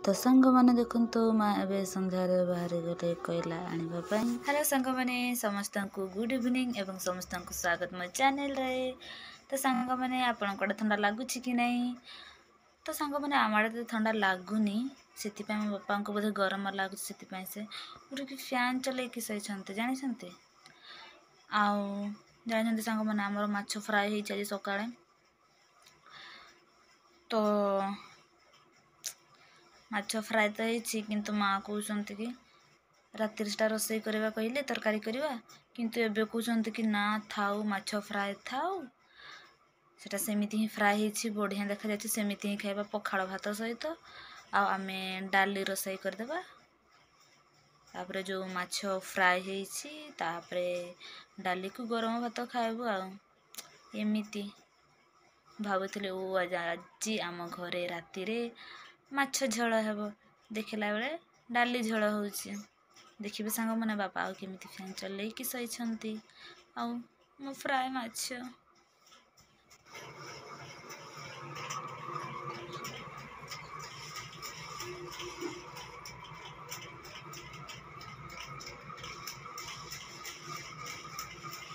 तो सांग मैंने देखु माँ ए संध्यार बाहर गले कोयला आने। हेलो सांग मैंने समस्त को गुड इवनिंग एवं समस्त को स्वागत मो चैनल रे। तो सांग मैंने आपण को ठंडा लगुच कि नहीं। तो सांग मैंने आम आड़े तो ठंडा लगुनि से मो बापा को बोधे गरम लगुच से उठिक फैन चल सही जानी आउ जानी सांग मैंने आमर माछ फ्राए हो सका। तो माछ फ्राए तो होती किंतु माँ कहते कि राति रोसई करवा कहले तरकारी करवा किंतु एबे कहते कि ना थाउ माछ फ्राए थाउ सेटा सेमिति ही फ्राए होती बढ़िया देखा जाए सेमिति ही खाइबा पखाड़ भात सहित आमे डाली रोसई करदेबा। तापरे जो माछ फ्राए होती तापरे डाली को गरम भात खाइबु एमिति भावुले ओ आज आम घरे राति रे माछ झोल हेब देखला बेले डाली झोल होउछि। देखिए सांग मैंने बापा आउ केमिति फैन चल सही आउ मो फ्राए माछ।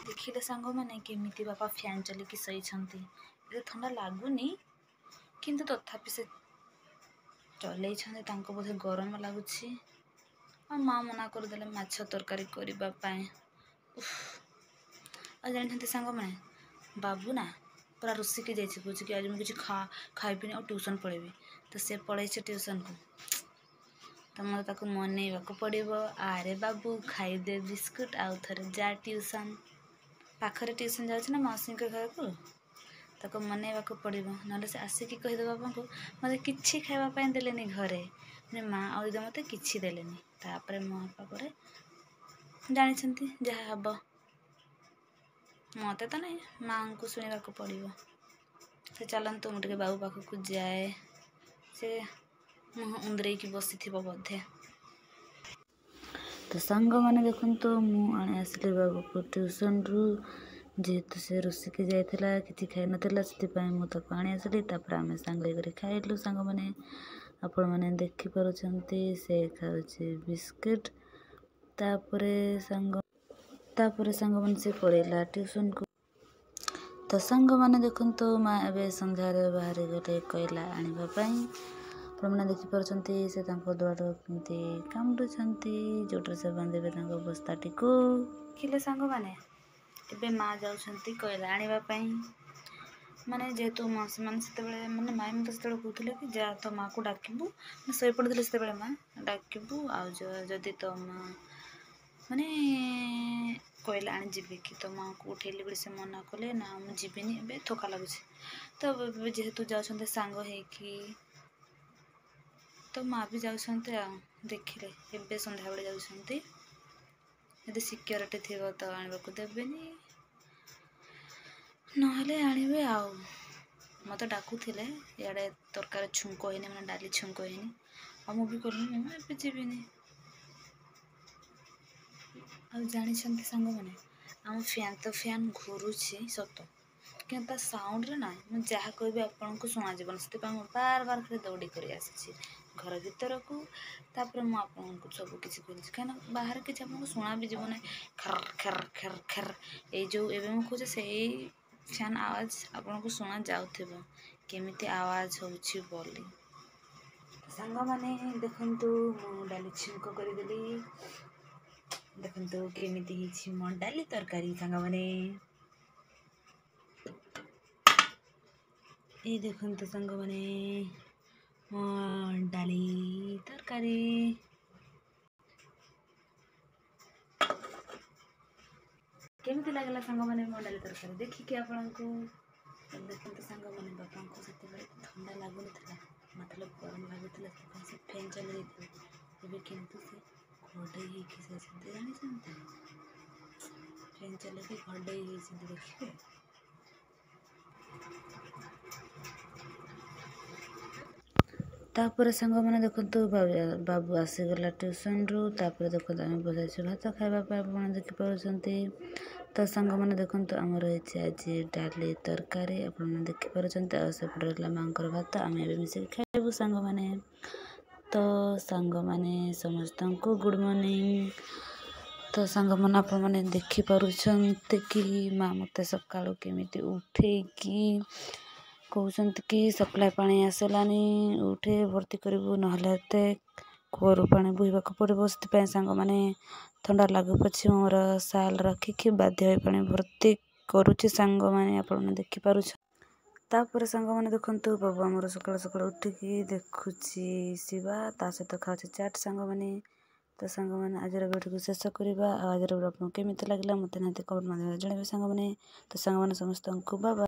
देखिले सांग मैंने केमिति बापा फैन चल सही ठंडा लगुनि किंतु तथापि से चल बोधे गरम लगुच माँ मना करदे माछ तरकारी करने। जानी सांग मैंने बाबू ना पूरा रुसिकी जाइए कहे कि आज मुझे खाइबी और ट्यूशन पढ़ेबी। तो से पढ़े ट्यूशन को तो मतलब मनइबा पड़ो आरे बाबू खाईदे बिस्कुट आउ थे जा ट्यूशन पाखरे ट्यूशन जाऊँ ना मौसी घर को ताको मनइबा पड़ो ना से आसिकी कहीदे बाबा को मत कि खावाई देलेनी घरे माँ और दीदी मत कि देलेनी। तापर मो बापा पर जानी जहाँ हम मत तो नहीं माँ को शुणा पड़ो। से चलतु मुझे बाबू पाखक जाए से मुह उंदरे की बसी बोधे। तो सांग मैंने देखु मुझे आसली बाबू को ट्यूशन रु जेहेतु से रुसिकी जाइला कि खाई नाला से मुझे आनी आसली आम सांग खाइलु। सांग मैंने आपण मैंने देखिपुर से खाऊे बिस्किट तापरे सांग मैंने से पड़ेगा ट्यूशन को। तो सांग मैंने देखु माँ ए संध्यार बाहर गले कोयला आने मैंने देखिपुर से द्वार कमी कामुड़ी जोटर से बांधे बस्ताटी को खिले सांग मैंने ए माँ जाऊँच कोयला आने माने जेहेतु मौसी मैंने से मैंने माई मत से कहते कि जा तो माँ को डाकबू शई पड़े से माँ डाकबू आदि तो माँ माने कोयला आनी जी कि तो माँ को उठेली बड़े से मना कले ना मुझे जीविनी ए थका लगुच। तो जेहेतु जाऊँ सांग होकी तो माँ भी जाऊँ देखिले ए संध्या बेले जाऊँ यदि सिक्योरिटी थी तो आने को देवेनि नहले आने आउ मत डाकुले इे तरकारी छुंक होनी मैंने डाली छुंक होनी आ मुझे कहनी मुझे जीविनी। जानी सांग मैंने आम फैन तो फैन घूरुची सत कि साउंड रे ना मुझे जहाँ कह आपन को शुणा जीवन से बार बार खाली दौड़ी कर आसी घर भीतर को तापर मुझे सब किसी कह कहीं बाहर किसी आपको शुणा भी जीवन खर खर खर खर ये जो एवं मुझे से फैन आवाज आपन को शुणा जाऊे केमिति आवाज होची बोली। सांग मैंने देखु मु डाली छुंक करदेली देखु केमिति मो डाली तरकारी सांग मैंने ये देखु सांग मैंने मो डाली तरकारी केमिति लगला सांग मैंने मो डाली तरकारी देखिए आपन को देखते सांग मैंने बापा को से ठंडा लगुन मतलब गरम लगुला से फैन चल जाए किंतु से घोड़े से जानी फैन चल घोड़े देखिए। तापर सांग मैंने देखु बाबू आसीगला ट्यूशन रु तापर देखो आम बस भात खावाप देखिपुर। तो सांग मैंने देखु आमर आज डाली तरकारी आपने देखिपुर सेपटे रहा माँ भात आम मिसिक खाइबू सांग मैंने। तो सांग माने समस्त को गुड मॉर्निंग। तो सांग मन आप मैंने देखिपुंट कि माँ मत सका केमी उठेकी कहते कि सप्लाई पानी आसलानी उठे भर्ती करूँ ना कूअरू पानी बोहवाक पड़ो से सांग मैंने थंडा लगू पछे मोर साल रखिकी बाध्य पानी भर्ती करुच्ची सांग मैंने आप देखिपुं। तापर सांग मैंने देखु बाबू आमर सकाल सकाल उठिकी देखुची शिवा ता सहित खाऊँ चाट सांग मैंने। तो सांग मैंने आज वीडियो को शेष करवा। आज वीडियो आपको केमी लगे मत ना कमेंट माध्यम जन सांग मैंने। तो सांग मैंने समस्त को बाय बाय।